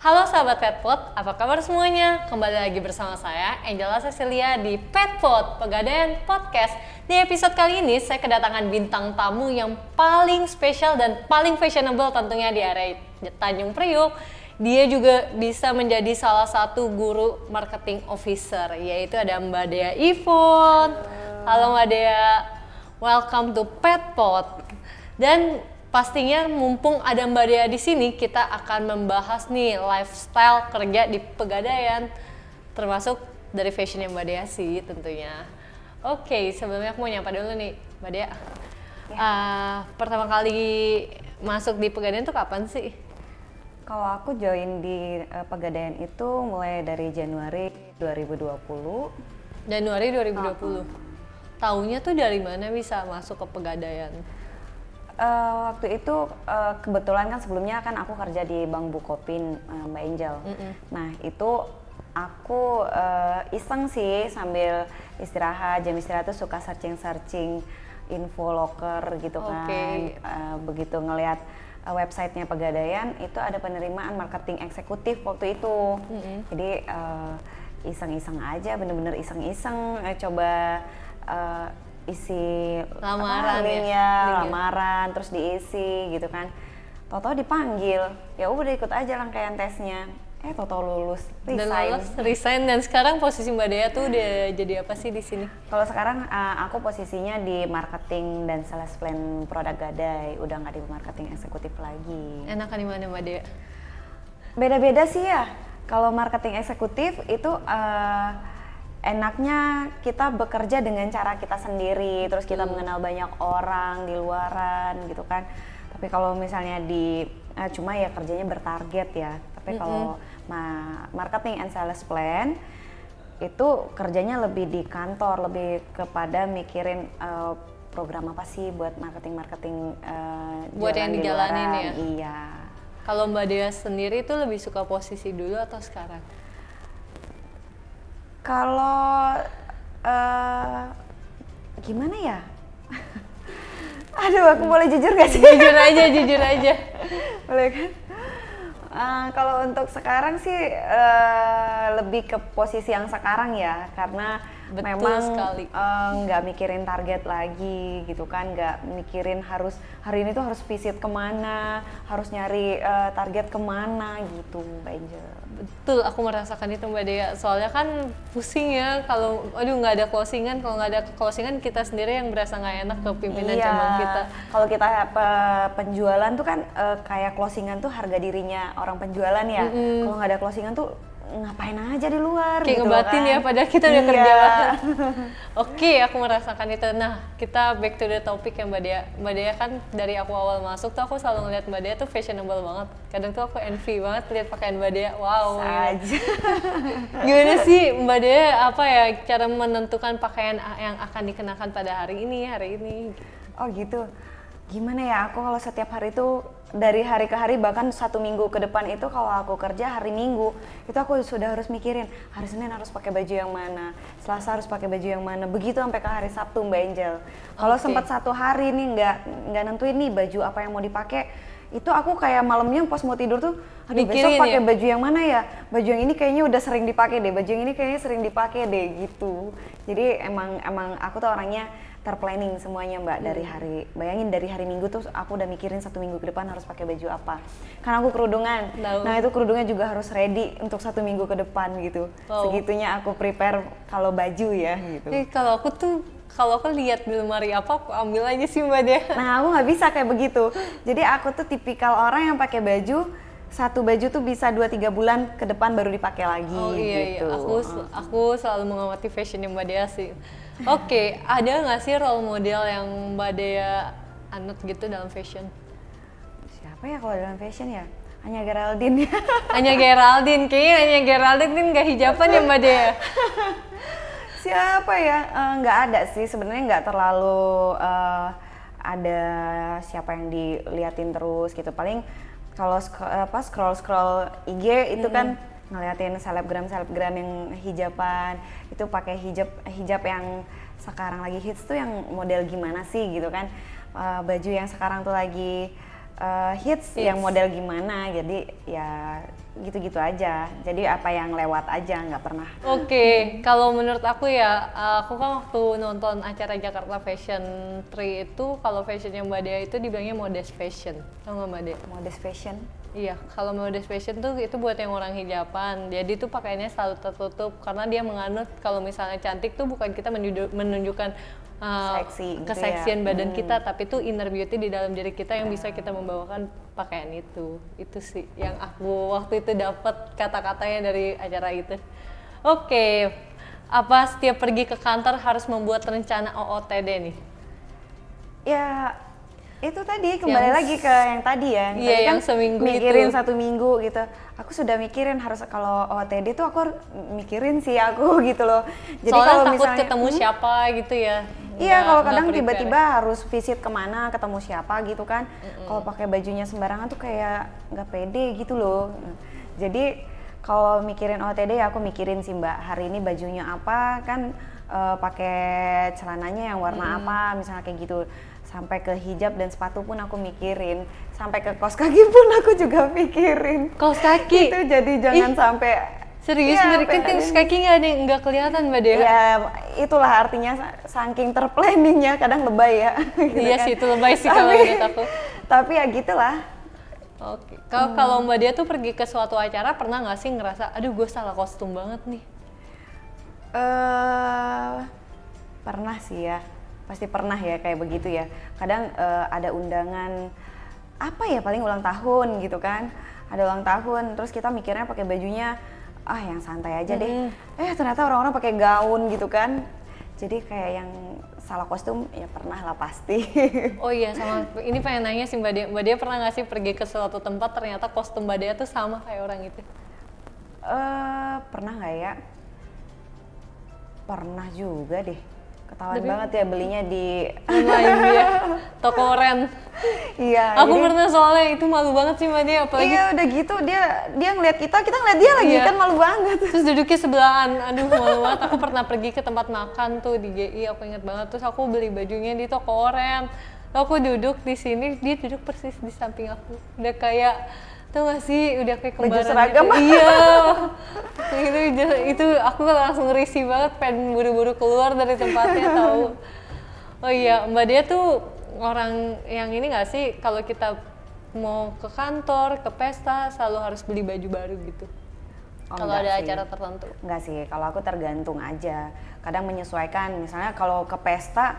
Halo sahabat Petpot, apa kabar semuanya? Kembali lagi bersama saya, Angela Cecilia di Petpot, Pegadaian Podcast. Di episode kali ini, saya kedatangan bintang tamu yang paling spesial dan paling fashionable tentunya di area Tanjung Priuk. Dia juga bisa menjadi salah satu guru marketing officer, yaitu ada Mbak Dea Yvonne. Halo Mbak Dea, welcome to Petpot. Dan pastinya mumpung ada Mbak Dea di sini, kita akan membahas nih lifestyle kerja di Pegadaian, termasuk dari fashionnya Mbak Dea sih tentunya. Oke, sebelumnya aku mau nyapa dulu nih Mbak Dea. Pertama kali masuk di Pegadaian tuh kapan sih? Kalau aku join di Pegadaian itu mulai dari Januari 2020. Januari 2020. Taunya tuh dari mana bisa masuk ke Pegadaian? Waktu itu kebetulan kan sebelumnya kan aku kerja di Bank Bukopin, Mbak Angel. Nah itu aku iseng sih sambil istirahat, jam istirahat tuh suka searching info loker gitu kan. Begitu ngelihat websitenya Pegadaian itu ada penerimaan marketing eksekutif waktu itu. Jadi iseng-iseng aja, bener-bener iseng-iseng coba isi lamaran lamaran terus diisi gitu kan. Tahu-tahu dipanggil, ya udah ikut aja rangkaian tesnya. Tahu-tahu lulus, resign dan sekarang posisi Mbak Dea tuh udah jadi apa sih di sini? Kalau sekarang aku posisinya di marketing dan sales plan produk Gadai, udah nggak di marketing eksekutif lagi. Enakan di mana Mbak Dea? Beda-beda sih ya. Kalau marketing eksekutif itu enaknya kita bekerja dengan cara kita sendiri, terus kita mengenal banyak orang di luaran gitu kan. Tapi kalau misalnya di cuma ya kerjanya bertarget ya. Tapi kalau marketing and sales plan itu kerjanya lebih di kantor, lebih kepada mikirin program apa sih buat marketing buat yang dijalanin ya. Iya. Kalau Mbak Dea sendiri tuh lebih suka posisi dulu atau sekarang? Kalau gimana ya? Aduh, aku boleh jujur gak sih? Jujur aja. Boleh kan? Kalau untuk sekarang sih lebih ke posisi yang sekarang ya, karena betul memang nggak mikirin target lagi gitu kan, nggak mikirin harus hari ini tuh harus visit kemana, harus nyari target kemana gitu, Mbak Angel. Betul, aku merasakan itu Mbak Dea. Soalnya kan pusing ya kalau nggak ada closingan. Kalau nggak ada closingan kita sendiri yang berasa nggak enak ke pimpinan cabang kita. Kalau kita penjualan tuh kan kayak closingan tuh harga dirinya orang penjualan ya. Kalau nggak ada closingan tuh ngapain aja di luar kayak gitu ngebatin kan. Ya padahal kita udah kerja banget. Oke, aku merasakan itu. Nah, kita back to the topic ya Mbak Dea. Mbak Dea kan dari aku awal masuk tuh aku selalu ngeliat Mbak Dea tuh fashionable banget. Kadang tuh aku envy banget lihat pakaian Mbak Dea. Wow. Aja. Gimana sih Mbak Dea apa ya cara menentukan pakaian yang akan dikenakan pada hari ini? Oh gitu. Gimana ya, aku kalau setiap hari itu dari hari ke hari, bahkan 1 minggu ke depan itu kalau aku kerja hari Minggu itu aku sudah harus mikirin hari Senin harus pakai baju yang mana, Selasa harus pakai baju yang mana, begitu sampai ke hari Sabtu Mbak Angel. Kalau sempat 1 hari nih nggak nentuin nih baju apa yang mau dipakai, itu aku kayak malamnya pas mau tidur tuh aduh besok pakai baju yang mana ya, baju yang ini kayaknya udah sering dipakai deh, baju yang ini kayaknya sering dipakai deh gitu. Jadi emang aku tuh orangnya terplanning semuanya Mbak dari hari, bayangin dari hari Minggu tuh aku udah mikirin 1 minggu ke depan harus pakai baju apa. Karena aku kerudungan, nah itu kerudungnya juga harus ready untuk 1 minggu ke depan gitu. Segitunya aku prepare kalau baju ya gitu. Kalau aku lihat di lemari apa aku ambil aja sih Mbak Dea. Nah aku nggak bisa kayak begitu. Jadi aku tuh tipikal orang yang pakai baju satu baju tuh bisa 2-3 bulan ke depan baru dipakai lagi Oh iya, gitu. aku selalu mengamati fashionnya Mbak Dea sih. Oke, ada nggak sih role model yang Mbak Dea anut gitu dalam fashion? Siapa ya kalau dalam fashion ya? Hanya Geraldine. Hanya Geraldine, kayaknya hanya Geraldine kan nggak hijaban ya Mbak Dea? Siapa ya? Nggak ada sih, sebenarnya nggak terlalu ada siapa yang diliatin terus gitu. Paling kalau scroll IG itu kan ngeliatin selebgram yang hijaban, itu pakai hijab yang sekarang lagi hits tuh yang model gimana sih gitu kan. Baju yang sekarang tuh lagi hits yang model gimana, jadi ya gitu-gitu aja. Jadi apa yang lewat aja, nggak pernah. Oke, kalau menurut aku ya, aku kan waktu nonton acara Jakarta Fashion 3 itu, kalau fashionnya Mbak Dea itu dibilangnya modest fashion, tau nggak Mbak Dea? Modest fashion. Iya, kalau modest fashion tuh itu buat yang orang hijaban. Jadi tuh pakaiannya selalu tertutup karena dia menganut kalau misalnya cantik tuh bukan kita menunjukkan Seksi gitu keseksian ya. badan kita, tapi tuh inner beauty di dalam diri kita yang bisa kita membawakan pakaian itu. Itu sih yang aku waktu itu dapat kata-katanya dari acara itu. Oke, apa setiap pergi ke kantor harus membuat rencana OOTD nih? Ya itu tadi kembali lagi ke yang tadi ya, Iya, tadi yang kan seminggu mikirin itu. 1 minggu gitu. Aku sudah mikirin harus kalau OOTD tuh aku mikirin sih aku gitu loh. Jadi Soalnya kalau takut misalnya ketemu siapa gitu ya. iya, kalau Nggak kadang prepare. tiba-tiba harus visit kemana, ketemu siapa gitu kan. Kalau pakai bajunya sembarangan tuh kayak nggak pede gitu loh. Jadi kalau mikirin OOTD ya aku mikirin sih Mbak, hari ini bajunya apa kan, pakai celananya yang warna apa, misalnya kayak gitu. Sampai ke hijab dan sepatu pun aku mikirin, sampai ke kaos kaki pun aku juga mikirin. Kaos kaki? Itu jadi jangan sampai Serius, iya, mereka kaos kaki nggak kelihatan Mbak Dea? ya itulah artinya saking terplanningnya, kadang lebay ya. gitu Iya kan. sih, itu lebay sih kalau menurut aku. Tapi ya gitulah. Oke, kalau Mbak Dea tuh pergi ke suatu acara pernah nggak sih ngerasa, aduh gue salah kostum banget nih? Pernah sih ya, pasti pernah ya kayak begitu ya. Kadang ada undangan apa ya, paling ulang tahun gitu kan, ada ulang tahun terus kita mikirnya pakai bajunya yang santai aja deh, ternyata orang-orang pakai gaun gitu kan, jadi kayak yang salah kostum ya pernah lah pasti. Oh iya, sama ini pengen nanya sih Mbak Dea pernah nggak sih pergi ke suatu tempat ternyata kostum Mbak Dea tuh sama kayak orang itu? Pernah nggak ya? Pernah juga deh. Ketahuan banget ya belinya di Lumayan dia, toko Ren. iya. Aku jadi- pernah soalnya itu malu banget sih Mbak Dea, apalagi Iya udah gitu dia ngeliat kita ngeliat dia lagi Iya. kan, malu banget. terus duduknya sebelahan, aduh malu banget. Aku pernah pergi ke tempat makan tuh di GI, aku inget banget, terus aku beli bajunya di toko Oren. Lalu aku duduk di sini, dia duduk persis di samping aku, udah kayak, tau gak sih, udah kayak Baju kembaran seragam. gitu. Iya, itu aku langsung risih banget, pengen buru-buru keluar dari tempatnya tahu. Oh iya, Mbak Dea tuh orang yang ini gak sih, kalau kita mau ke kantor, ke pesta, selalu harus beli baju baru gitu? Oh, Kalau enggak ada sih. acara tertentu? Enggak sih, kalau aku tergantung aja. Kadang menyesuaikan, misalnya kalau ke pesta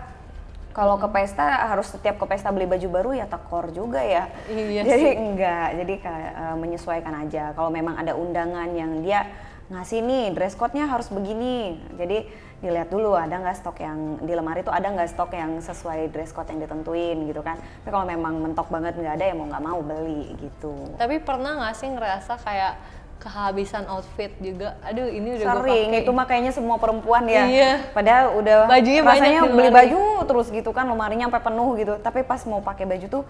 harus setiap ke pesta beli baju baru ya tekor juga ya. Iya Jadi sih. enggak, jadi kayak menyesuaikan aja. Kalau memang ada undangan yang dia ngasih nih dress code-nya harus begini, jadi dilihat dulu ada nggak stok yang di lemari tuh, ada nggak stok yang sesuai dress code yang ditentuin gitu kan. Tapi kalau memang mentok banget nggak ada ya mau nggak mau beli gitu. Tapi pernah nggak sih ngerasa kayak kehabisan outfit juga? Aduh ini udah gue Sering, pakai. itu mah kayaknya semua perempuan ya. Iya. Padahal udah Bajunya banyak rasanya di beli lemari. baju terus gitu kan, lemarinya sampai penuh gitu. Tapi pas mau pakai baju tuh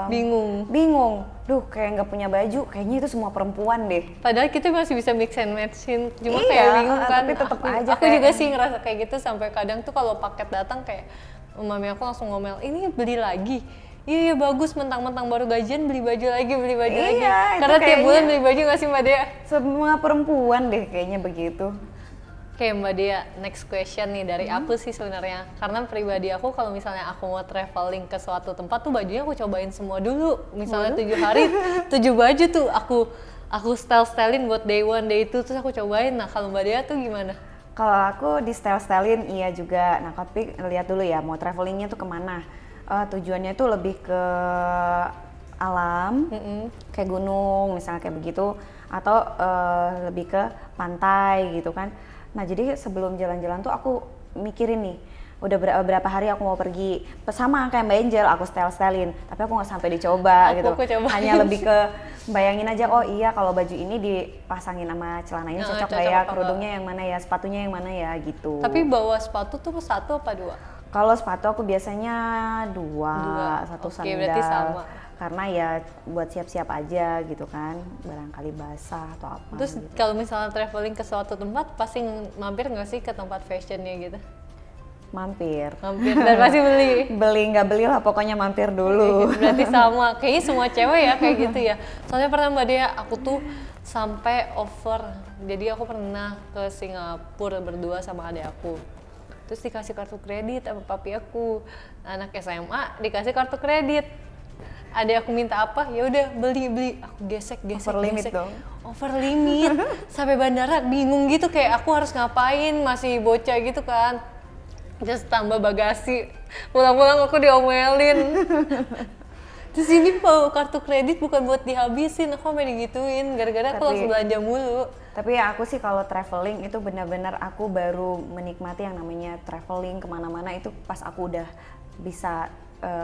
bingung. Duh, kayak nggak punya baju. Kayaknya itu semua perempuan deh. Padahal kita masih bisa mix and matchin, cuma Iya, kayak bingung kan. tapi tetep aja Aku kayak- juga sih ngerasa kayak gitu, sampai kadang tuh kalau paket datang kayak mami aku langsung ngomel, ini beli lagi. Iya bagus, mentang-mentang baru gajian beli baju lagi. Iya, itu Karena tiap kayaknya- bulan beli baju nggak sih Mbak Dea? Semua perempuan deh kayaknya begitu. Oke Mbak Dea, next question nih dari aku sih sebenarnya. Karena pribadi aku kalau misalnya aku mau traveling ke suatu tempat tuh bajunya aku cobain semua dulu. Misalnya 7 hari, 7 baju tuh aku style-stylein buat day one, day two, terus aku cobain. Nah kalau Mbak Dea tuh gimana? Kalau aku di style-stylein iya juga. Nah, tapi lihat dulu ya mau travelingnya tuh kemana. Tujuannya tuh lebih ke alam, kayak gunung misalnya kayak begitu, atau lebih ke pantai gitu kan. Nah jadi sebelum jalan-jalan tuh aku mikirin nih, udah berapa hari aku mau pergi, sama kayak Mbak Angel, aku style-stylein, tapi aku nggak sampai dicoba gitu. Hanya lebih ke bayangin aja, oh iya kalau baju ini dipasangin sama celana ini cocok nggak ya, kerudungnya yang mana ya, sepatunya yang mana ya gitu. Tapi bawa sepatu tuh 1 apa 2? Kalau sepatu aku biasanya 2, 1 sandal. Berarti sama. Karena ya buat siap-siap aja gitu kan, barangkali basah atau apa. Terus gitu. kalau misalnya traveling ke suatu tempat, pasti mampir nggak sih ke tempat fashionnya gitu? Mampir dan pasti nggak beli lah, pokoknya mampir dulu. Berarti sama, kayaknya semua cewek ya kayak gitu ya. Soalnya pernah Mbak Dea, aku tuh sampai over, jadi aku pernah ke Singapura berdua sama adik aku, terus dikasih kartu kredit sama papi aku, anak SMA dikasih kartu kredit, adik aku minta apa, ya udah beli, aku gesek over limit dong. Over limit sampai bandara bingung gitu, kayak aku harus ngapain, masih bocah gitu kan. Terus tambah bagasi, pulang-pulang aku diomelin. Terus ini kartu kredit bukan buat dihabisin, aku sampai digituin gara-gara aku langsung belanja mulu. Tapi ya aku sih kalau traveling itu benar-benar aku baru menikmati yang namanya traveling kemana-mana itu pas aku udah bisa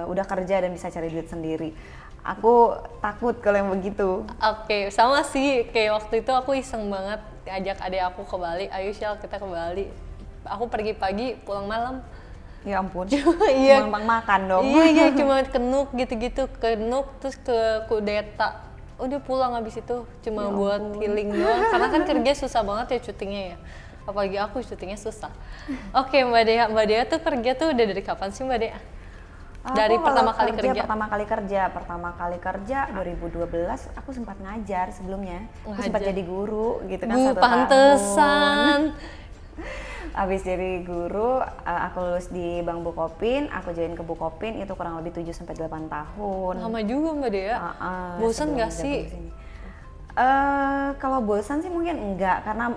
udah kerja dan bisa cari duit sendiri. Aku takut kalau yang begitu. Oke, sama sih, kayak waktu itu aku iseng banget ajak adik aku ke Bali, ayo Syal kita ke Bali. Aku pergi pagi, pulang malam. Ya ampun, iya. Cuma makan dong. Iya, cuma ke Nuuk gitu-gitu, ke Nuuk terus ke Kudeta. Udah pulang habis itu, cuma ya buat healing doang. Karena kan kerja susah banget ya syutingnya ya. Apalagi aku syutingnya susah. Oke Mbak Dea tuh kerja tuh udah dari kapan sih Mbak Dea? Dari pertama kali kerja? Pertama kali kerja 2012 aku sempat ngajar sebelumnya. Aku sempat jadi guru gitu kan, 1 pantesan. Abis jadi guru, aku lulus di Bank Bukopin, aku join ke Bukopin itu kurang lebih 7-8 tahun. Lama juga Mbak Dea. Bosan nggak sih? Kalau bosan sih mungkin enggak, karena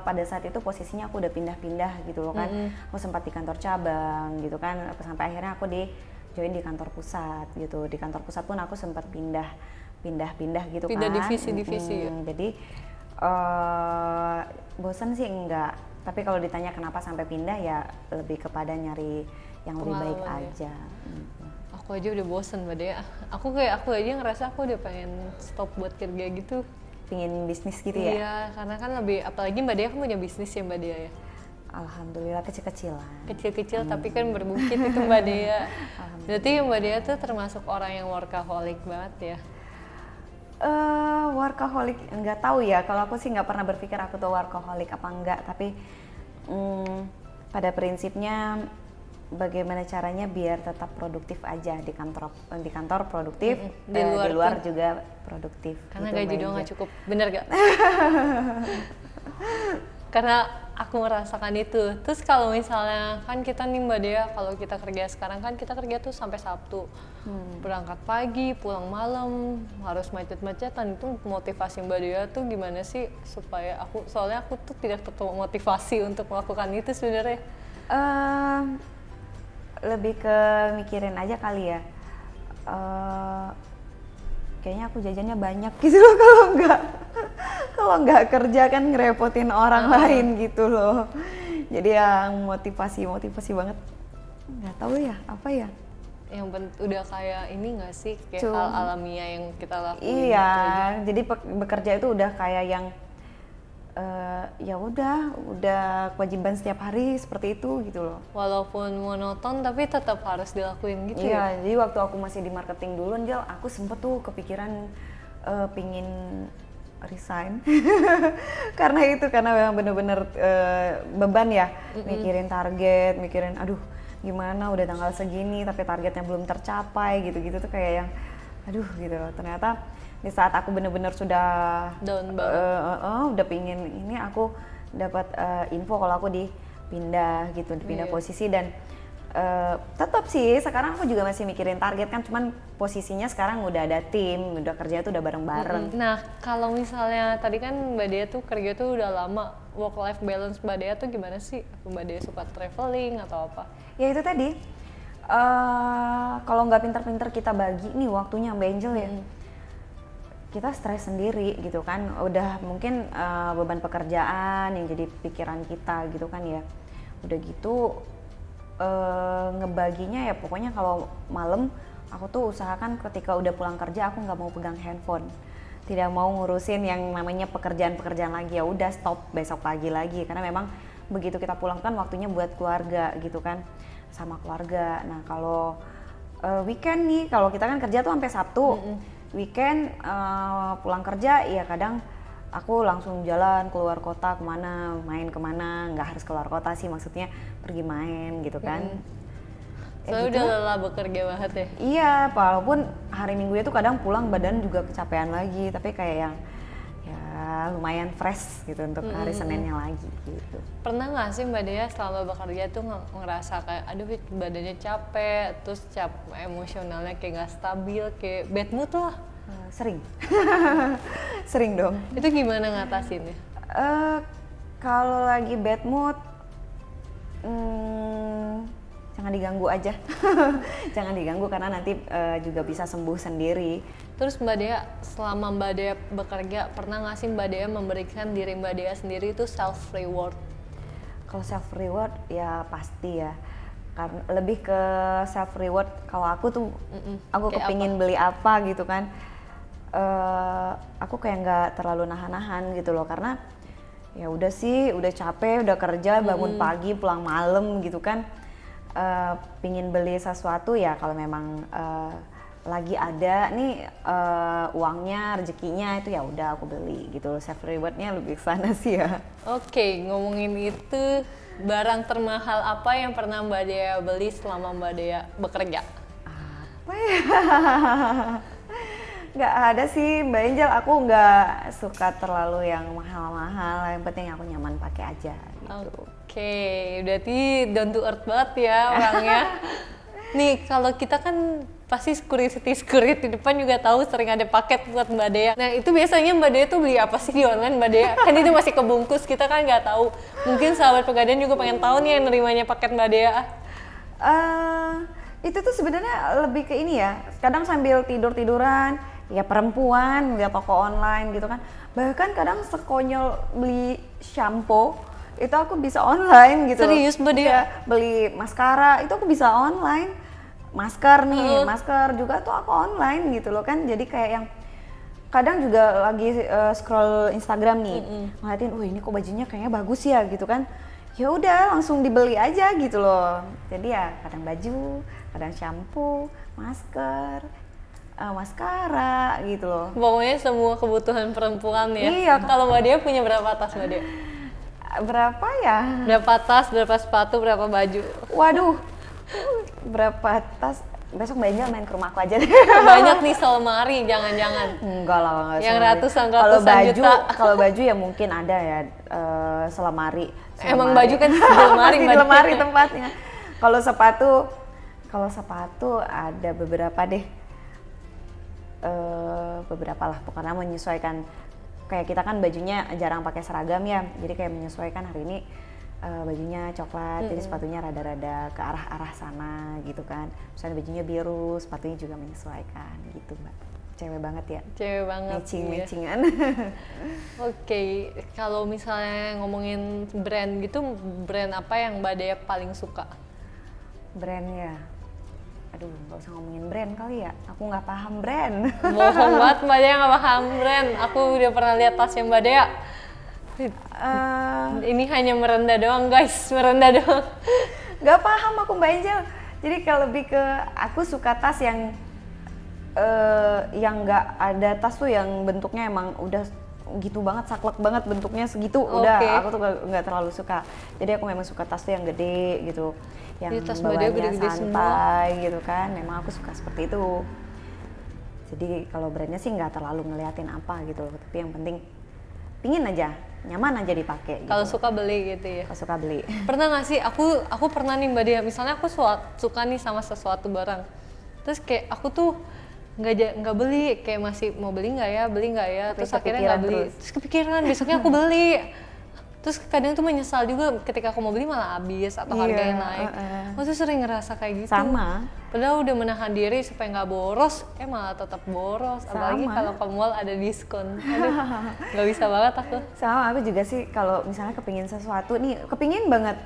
pada saat itu posisinya aku udah pindah-pindah gitu loh kan. Aku sempat di kantor cabang gitu kan, sampai akhirnya aku join di kantor pusat gitu. Di kantor pusat pun aku sempat pindah gitu kan. Pindah divisi-divisi ya? Jadi bosan sih enggak. Tapi kalau ditanya kenapa sampai pindah ya lebih kepada nyari yang lebih baik aja. Aku aja udah bosen Mbak Dea. Aku aja ngerasa aku udah pengen stop buat kerja gitu. Pingin bisnis gitu ya? Iya, karena kan apalagi Mbak Dea kan punya bisnis ya Mbak Dea ya. Alhamdulillah kecil-kecilan. Kecil-kecil tapi kan berbukit itu Mbak Dea. Berarti Mbak Dea tuh termasuk orang yang workaholic banget ya? Workaholic nggak tahu ya, kalau aku sih nggak pernah berpikir aku tuh workaholic apa enggak, tapi pada prinsipnya bagaimana caranya biar tetap produktif aja di kantor produktif, di luar juga produktif. Karena gitu, gaji doang nggak cukup, bener gak? Karena aku merasakan itu. Terus kalau misalnya kan kita nih Mbak Dea, kalau kita kerja sekarang kan kita kerja tuh sampai Sabtu, berangkat pagi, pulang malam, harus macet-macetan. Itu motivasi Mbak Dea tuh gimana sih supaya soalnya aku tuh tidak termotivasi untuk melakukan itu sebenarnya. Lebih ke mikirin aja kali ya. Kayaknya aku jajannya banyak gitu loh kalau nggak kerja kan ngerepotin orang lain gitu loh. Jadi yang motivasi banget nggak tahu ya apa ya. Yang udah kayak ini nggak sih kayak hal alamiah yang kita lakuin. Iya, gitu jadi bekerja itu udah kayak yang ya udah kewajiban setiap hari seperti itu gitu loh. Walaupun monoton tapi tetap harus dilakuin gitu ya. Iya, jadi waktu aku masih di marketing dulu Angel, aku sempet tuh kepikiran pingin resign karena memang bener-bener beban ya, mikirin target, mikirin aduh gimana udah tanggal segini tapi targetnya belum tercapai gitu-gitu tuh kayak yang aduh gitu loh. Ternyata di saat aku bener-bener sudah down banget, udah pingin ini, aku dapat info kalau aku dipindah posisi dan tetap sih sekarang aku juga masih mikirin target kan, cuman posisinya sekarang udah ada tim, udah kerja tuh udah bareng-bareng. Nah kalau misalnya tadi kan Mbak Dea tuh kerja tuh udah lama, work life balance Mbak Dea tuh gimana sih? Mbak Dea suka traveling atau apa? Ya itu tadi Kalau nggak pinter-pinter kita bagi nih waktunya Mbak Angel ya, kita stres sendiri gitu kan. Udah mungkin beban pekerjaan yang jadi pikiran kita gitu kan ya. Udah gitu ngebaginya ya pokoknya kalau malam aku tuh usahakan ketika udah pulang kerja aku nggak mau pegang handphone, tidak mau ngurusin yang namanya pekerjaan-pekerjaan lagi. Ya udah stop, besok pagi lagi, karena memang begitu kita pulang kan waktunya buat keluarga gitu kan, sama keluarga. Nah kalau weekend nih, kalau kita kan kerja tuh sampai Sabtu, weekend pulang kerja ya kadang aku langsung jalan keluar kota kemana, main kemana, nggak harus keluar kota sih, maksudnya pergi main gitu kan. Soalnya gitu. udah lelah bekerja banget ya. Iya, walaupun hari Minggu itu kadang pulang badan juga kecapean lagi, tapi kayak yang ya lumayan fresh gitu untuk hari Seninnya lagi gitu. Pernah nggak sih Mbak Dea selama bekerja tuh ngerasa kayak aduh badannya capek, terus emosionalnya kayak nggak stabil, kayak bad mood lah? Sering, sering dong. Itu gimana ngatasinnya? Kalau lagi bad mood, jangan diganggu aja. Jangan diganggu karena nanti juga bisa sembuh sendiri. Terus Mbak Dea, selama Mbak Dea bekerja, pernah nggak sih Mbak Dea memberikan diri Mbak Dea sendiri itu self reward? Kalau self reward ya pasti ya. Karena lebih ke self reward kalau aku tuh aku Kayak kepingin beli apa gitu kan. Aku kayak nggak terlalu nahan-nahan gitu loh, karena ya udah sih, udah capek, udah kerja, bangun pagi, pulang malam gitu kan. Pingin beli sesuatu ya kalau memang lagi ada nih uangnya, rezekinya, itu ya udah aku beli gitu. Self rewardnya lebih ke sana sih ya. Oke, ngomongin itu, barang termahal apa yang pernah Mbak Dea beli selama Mbak Dea bekerja? Apa ya? Nggak ada sih Mbak Angel, aku nggak suka terlalu yang mahal-mahal, yang penting aku nyaman pakai aja gitu. Oke, berarti down to earth banget ya orangnya. Nih, kalau kita kan pasti security di depan juga tahu sering ada paket buat Mbak Dea. Nah, itu biasanya Mbak Dea tuh beli apa sih di online Mbak Dea? Kan itu masih kebungkus, kita kan nggak tahu. Mungkin sahabat pegadaian juga pengen tahu nih yang nerimanya paket Mbak Dea. Itu tuh sebenarnya lebih ke ini ya, kadang sambil tidur-tiduran, ya perempuan lihat toko online gitu kan. Bahkan kadang sekonyol beli shampoo itu aku bisa online gitu. Serius Mbak Dea? Ya, beli maskara itu aku bisa online. Masker nih, masker juga tuh aku online gitu loh kan. Jadi kayak yang kadang juga lagi scroll Instagram nih, ngeliatin, wah ini kok bajunya kayaknya bagus ya gitu kan. Ya udah langsung dibeli aja gitu loh. Jadi ya kadang baju, kadang shampoo, masker, maskara gitu loh. Pokoknya semua kebutuhan perempuan ya. Iya. Kalau Mbak Dea punya berapa tas Mbak Dea? Berapa ya? Berapa tas, berapa sepatu, berapa baju? Waduh, berapa tas? Besok Mbak Angel main ke rumah aku aja deh. Banyak nih selemari, jangan-jangan. Enggak lah, enggak Yang selemari. ratusan juta. Kalau baju ya mungkin ada ya selemari. Emang baju kan di lemari, Masih Mbak di lemari Dea. tempatnya. Kalau sepatu ada beberapa deh. Beberapa lah, pokoknya menyesuaikan. Kayak kita kan bajunya jarang pakai seragam ya, jadi kayak menyesuaikan hari ini bajunya coklat, jadi sepatunya rada-rada ke arah-arah sana gitu kan. Misalnya bajunya biru, sepatunya juga menyesuaikan gitu Mbak. Cewek banget ya. Cewek banget. Matching-matchingan. Oke, kalau misalnya ngomongin brand gitu, brand apa yang Mbak Dea paling suka? Brand ya. Aduh, nggak usah ngomongin brand kali ya. Aku nggak paham brand. Bohong banget Mbak Dea nggak paham brand. Aku udah pernah lihat tasnya Mbak Dea. Ini hanya merendah doang guys, merendah doang. Nggak paham aku Mbak Angel. Jadi kalau lebih ke aku suka tas yang nggak ada tas tuh yang bentuknya emang udah gitu banget, saklek banget bentuknya segitu. Udah, aku tuh nggak terlalu suka. Jadi aku memang suka tas tuh yang gede gitu, yang Tas Mbak Dea bawahnya gede-gede santai gitu kan. Memang aku suka seperti itu. Jadi kalau brandnya sih nggak terlalu ngeliatin apa gitu, tapi yang penting pingin aja, nyaman aja dipakai. Gitu. Kalau suka beli gitu ya. Kalau suka beli. Pernah nggak sih? Aku pernah nih Mbak Dea. Misalnya aku suka nih sama sesuatu barang, terus kayak aku tuh nggak beli, kayak masih mau beli nggak ya, Tapi terus akhirnya nggak beli. Terus kepikiran besoknya aku beli. Terus kadang tuh menyesal juga ketika aku mau beli malah habis atau harganya naik. Aku tuh sering ngerasa kayak gitu. Sama. Padahal udah menahan diri supaya nggak boros, malah tetap boros. Apalagi kalau ke mall ada diskon. Aduh, nggak bisa banget aku. Sama, aku juga sih kalau misalnya kepingin sesuatu nih, kepingin banget.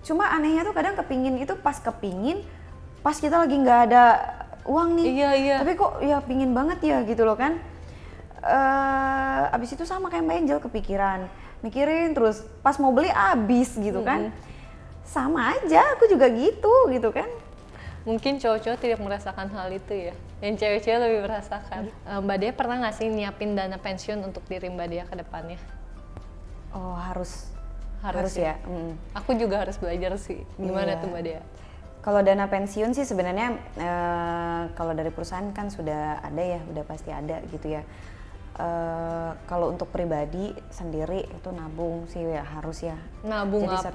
Cuma anehnya tuh kadang kepingin itu pas kita lagi nggak ada uang nih. Iya. Tapi kok ya pingin banget ya gitu loh kan. Abis itu sama kayak Mbak Angel kepikiran, mikirin terus pas mau beli abis gitu kan. Sama aja, aku juga gitu kan. Mungkin cowok-cowok tidak merasakan hal itu ya, yang cewek-cewek lebih merasakan. Mbak Dea pernah nggak sih nyiapin dana pensiun untuk diri Mbak Dea ke depannya? Oh harus ya. ya. Aku juga harus belajar sih, gimana tuh Mbak Dea? Kalau dana pensiun sih sebenarnya kalau dari perusahaan kan sudah ada ya, udah pasti ada gitu ya. Kalau untuk pribadi sendiri itu nabung sih ya harus ya. Nabung jadi apa?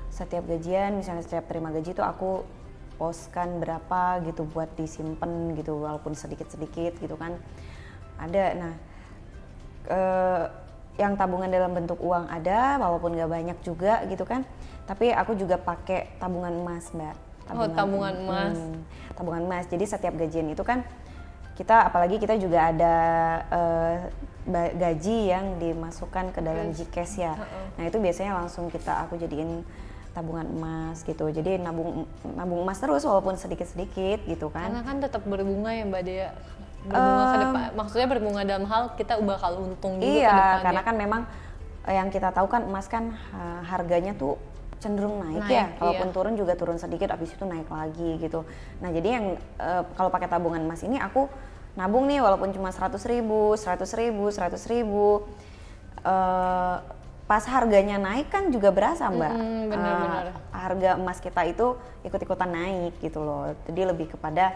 setiap gajian misalnya setiap terima gaji tuh aku poskan berapa gitu buat disimpan gitu walaupun sedikit-sedikit gitu kan. Ada yang tabungan dalam bentuk uang ada walaupun gak banyak juga gitu kan. Tapi aku juga pakai tabungan emas, Mbak. Tabungan emas. Tabungan emas. Jadi setiap gajian itu kan apalagi kita juga ada gaji yang dimasukkan ke dalam GCash ya. Nah itu biasanya langsung aku jadiin tabungan emas gitu. Jadi nabung emas terus walaupun sedikit-sedikit gitu kan. Karena kan tetap berbunga ya Mbak Dea. Berbunga ke depan. Maksudnya berbunga dalam hal kita bakal untung juga ke depannya. Iya, karena kan memang yang kita tahu kan emas kan harganya tuh cenderung naik ya. Kalaupun turun juga turun sedikit, habis itu naik lagi gitu. Nah jadi yang kalau pakai tabungan emas ini aku nabung nih walaupun cuma 100.000, pas harganya naik kan juga berasa Mbak. Benar-benar. Harga emas kita itu ikut-ikutan naik gitu loh. Jadi lebih kepada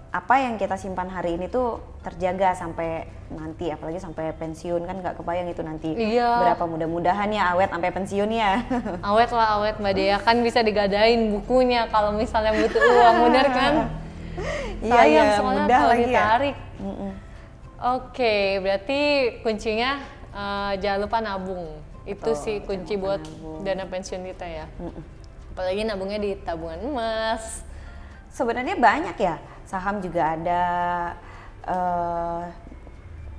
apa yang kita simpan hari ini tuh terjaga sampai nanti, apalagi sampai pensiun kan nggak kebayang itu nanti berapa, mudah-mudahan ya awet sampai pensiun ya. Awet Mbak Dea, kan bisa digadain bukunya kalau misalnya butuh uang, bener kan? Sayang soalnya mudah kalau lagi ditarik. Ya. Oke, berarti kuncinya jangan lupa nabung. Itu sih kunci buat dana pensiun kita ya. Apalagi nabungnya di tabungan emas. Sebenarnya banyak ya, saham juga ada,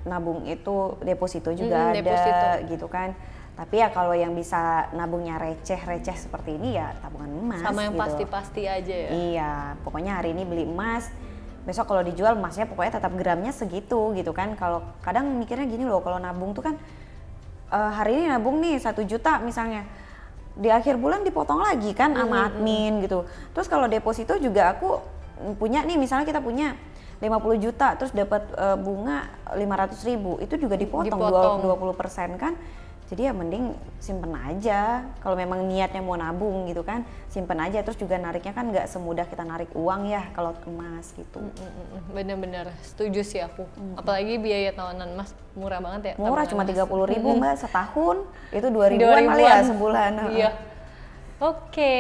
nabung itu deposito juga ada gitu kan. Tapi ya kalau yang bisa nabungnya receh seperti ini ya tabungan emas. Sama yang gitu. pasti-pasti aja ya. Iya, pokoknya hari ini beli emas, besok kalau dijual emasnya pokoknya tetap gramnya segitu gitu kan. Kalau kadang mikirnya gini loh, kalau nabung tuh kan hari ini nabung nih 1 juta misalnya, di akhir bulan dipotong lagi kan sama admin gitu. Terus kalau deposito juga aku punya nih, misalnya kita punya 50 juta terus dapat bunga 500.000, itu juga dipotong. 20% kan. Jadi ya mending simpen aja. Kalau memang niatnya mau nabung gitu kan, simpen aja. Terus juga nariknya kan nggak semudah kita narik uang ya kalau emas gitu. Bener-bener setuju sih aku. Apalagi biaya tahunan emas murah banget ya. Murah, cuma 30.000 Mbak setahun. Itu 2.000-an kali ya sebulan. Iya. Oke,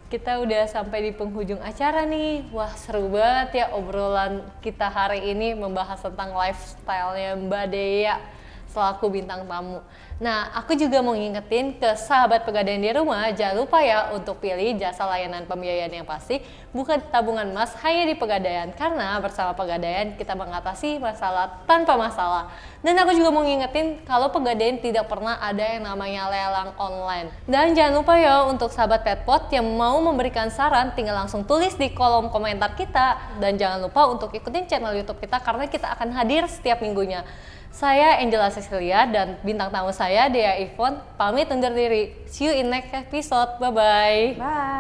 kita udah sampai di penghujung acara nih. Wah seru banget ya obrolan kita hari ini membahas tentang lifestyle-nya Mbak Dea selaku bintang tamu. Nah, aku juga mau ngingetin ke sahabat Pegadaian di rumah, jangan lupa ya untuk pilih jasa layanan pembiayaan yang pasti, bukan tabungan emas hanya di Pegadaian. Karena bersama Pegadaian kita mengatasi masalah tanpa masalah. Dan aku juga mau ngingetin kalau Pegadaian tidak pernah ada yang namanya lelang online. Dan jangan lupa ya untuk sahabat Petpot yang mau memberikan saran, tinggal langsung tulis di kolom komentar kita. Dan jangan lupa untuk ikutin channel YouTube kita karena kita akan hadir setiap minggunya. Saya Angela Cecilia dan bintang tamu saya Dea Ivon pamit undur diri. See you in next episode. Bye-bye. Bye.